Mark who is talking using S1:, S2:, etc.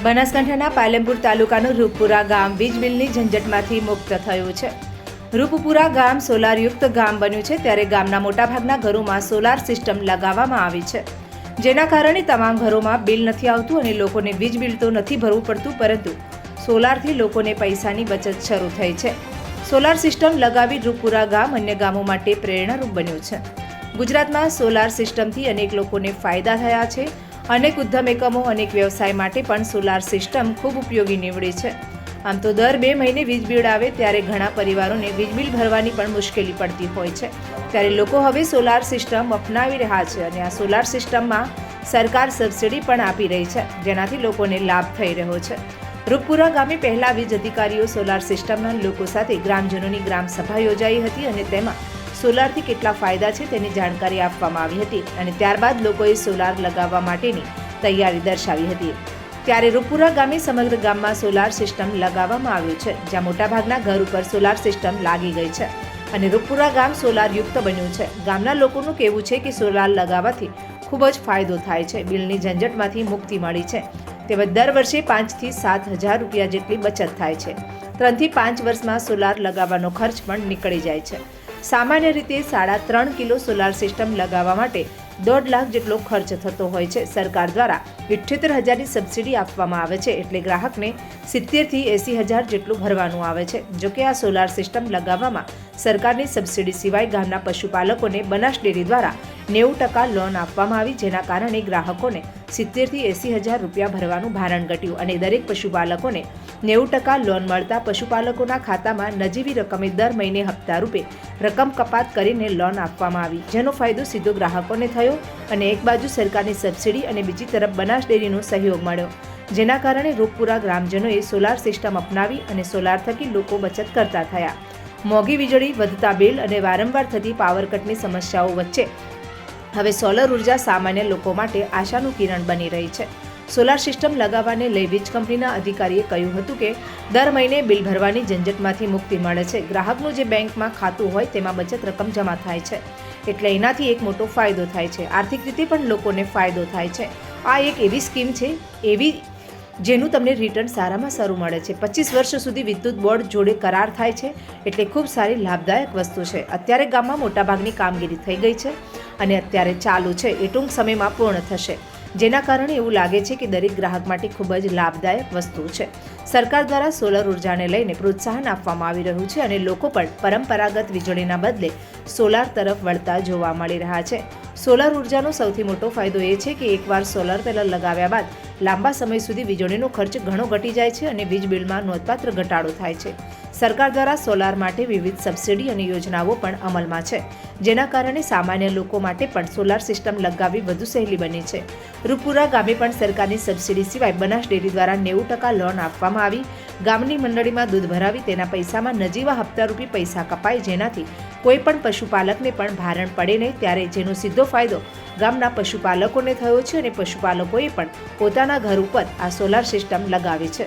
S1: બનાસકાંઠાના પાલનપુર તાલુકાનું રૂપપુરા ગામ વીજ બિલની ઝંઝટમાંથી મુક્ત થયું છે। રૂપપુરા ગામ સોલારયુક્ત ગામ બન્યું છે, ત્યારે ગામના મોટાભાગના ઘરોમાં સોલાર સિસ્ટમ લગાવવામાં આવી છે, જેના કારણે તમામ ઘરોમાં બિલ નથી આવતું અને લોકોને વીજ બિલ તો નથી ભરવું પડતું, પરંતુ સોલારથી લોકોને પૈસાની બચત શરૂ થઈ છે। સોલાર સિસ્ટમ લગાવી રૂપપુરા ગામ અન્ય ગામો માટે પ્રેરણારૂપ બન્યું છે। ગુજરાતમાં સોલાર સિસ્ટમથી અનેક લોકોને ફાયદા થયા છે। અનેક ઉદ્યમ એકમો અનેક વ્યવસાય માટે પણ સોલાર સિસ્ટમ ખૂબ ઉપયોગી નીવડી છે। આમ તો દર 2 મહિને વીજ બિલ આવે ત્યારે ઘણા પરિવારોને વીજ બિલ ભરવાની પણ મુશ્કેલી પડતી હોય છે, ત્યારે લોકો હવે સોલાર સિસ્ટમ અપનાવી રહ્યા છે અને આ સોલાર સિસ્ટમમાં સરકાર સબસિડી પણ આપી રહી છે, જેનાથી લોકોને લાભ થઈ રહ્યો છે। રૂપપુરા ગામે પહેલા વીજ અધિકારીઓ સોલાર સિસ્ટમના લોકો સાથે ગ્રામજનોની ગ્રામ સભા યોજાઈ હતી અને તેમાં સોલારથી કેટલા ફાયદા છે તેની જાણકારી આપવામાં આવી હતી અને ત્યારબાદ લોકોએ સોલાર લગાવવા માટેની તૈયારી દર્શાવી હતી। ત્યારે રૂપપુરા ગામે સમગ્ર ગામમાં સોલાર સિસ્ટમ લગાવવામાં આવ્યું છે, જ્યાં મોટાભાગના ઘર ઉપર સોલાર સિસ્ટમ લાગી ગઈ છે અને રૂપપુરા ગામ સોલારયુક્ત બન્યું છે। ગામના લોકોનું કહેવું છે કે સોલાર લગાવવાથી ખૂબ જ ફાયદો થાય છે, બિલની ઝંઝટમાંથી મુક્તિ મળી છે, તેમજ દર વર્ષે 5 થી 7 હજાર રૂપિયા જેટલી બચત થાય છે। 3 થી 5 વર્ષમાં સોલાર લગાવવાનો ખર્ચ પણ નીકળી જાય છે। સામાન્ય રીતે 3.5 કિલો સોલાર સિસ્ટમ લગાવવા માટે 1.5 લાખ જેટલો ખર્ચ થતો હોય છે। સરકાર દ્વારા 78,000ની સબસિડી આપવામાં આવે છે, એટલે ગ્રાહકને 70 થી 80,000 જેટલું ભરવાનું આવે છે। જોકે આ સોલાર સિસ્ટમ લગાવવામાં સરકારની સબસિડી સિવાય ગામના પશુપાલકોને બનાસ ડેરી દ્વારા 90% લોન આપવામાં આવી, જેના કારણે ગ્રાહકોને 70 થી 80,000 રૂપિયા ભરવાનું ભારણ ઘટ્યું અને દરેક પશુપાલકોને 90% લોન મળતા પશુપાલકોના ખાતામાં નજીવી રકમે દર મહિને હપ્તા રૂપે રકમ કપાત કરીને લોન આપવામાં આવી, જેનો ફાયદો સીધો ગ્રાહકોને થયો અને એક બાજુ સરકારની સબસિડી અને બીજી તરફ બનાસ ડેરીનો સહયોગ મળ્યો, જેના કારણે રૂપપુરા ગ્રામજનોએ સોલાર સિસ્ટમ અપનાવી અને સોલાર થકી લોકો બચત કરતા થયા। મોંઘી વીજળી, વધતા બિલ અને વારંવાર થતી પાવર કટની સમસ્યાઓ વચ્ચે હવે સોલર ઉર્જા સામાન્ય લોકો માટે આશાનું કિરણ બની રહી છે। સોલાર સિસ્ટમ લગાવવાને લઈ વીજ કંપનીના અધિકારીએ કહ્યું હતું કે દર મહિને બિલ ભરવાની ઝંઝટમાંથી મુક્તિ મળે છે। ગ્રાહકનું જે બેંકમાં ખાતું હોય તેમાં બચત રકમ જમા થાય છે, એટલે એનાથી એક મોટો ફાયદો થાય છે, આર્થિક રીતે પણ લોકોને ફાયદો થાય છે। આ એક એવી સ્કીમ છે જેનું તમને રિટર્ન સારામાં સારું મળે છે। 25 વર્ષ સુધી વિદ્યુત બોર્ડ જોડે કરાર થાય છે, એટલે ખૂબ સારી લાભદાયક વસ્તુ છે। અત્યારે ગામમાં મોટાભાગની કામગીરી થઈ ગઈ છે અને અત્યારે ચાલુ છે, એ ટૂંક સમયમાં પૂર્ણ થશે, જેના કારણે એવું લાગે છે કે દરેક ગ્રાહક માટે ખૂબ જ લાભદાયક વસ્તુ છે। સરકાર દ્વારા સોલર ઉર્જાને લઈને પ્રોત્સાહન આપવામાં આવી રહ્યું છે અને લોકો પણ પરંપરાગત વીજળીના બદલે સોલાર તરફ વળતા જોવા મળી રહ્યા છે। સોલાર ઉર્જાનો સૌથી મોટો ફાયદો એ છે કે એકવાર સોલાર પેનલ લગાવ્યા બાદ લાંબા સમય સુધી વીજળીનો ખર્ચ ઘણો ઘટી જાય છે અને વીજ બિલમાં નોંધપાત્ર ઘટાડો થાય છે। સરકાર દ્વારા સોલાર માટે વિવિધ સબસિડી અને યોજનાઓ પણ અમલમાં છે, જેના કારણે સામાન્ય લોકો માટે પણ સોલાર સિસ્ટમ લગાવવી વધુ સહેલી બની છે। રૂપપુરા ગામે પણ સરકારની સબસિડી સિવાય બનાસ ડેરી દ્વારા 90% લોન આપવામાં આવી। ગામની મંડળીમાં દૂધ ભરાવી તેના પૈસામાં નજીવા હપ્તા રૂપી પૈસા કપાય, જેનાથી કોઈ પણ પશુપાલકને પણ ભારણ પડે નહીં, ત્યારે જેનો સીધો ફાયદો ગામના પશુપાલકોને થયો છે અને પશુપાલકોએ પણ પોતાના ઘર ઉપર આ સોલાર સિસ્ટમ લગાવી છે।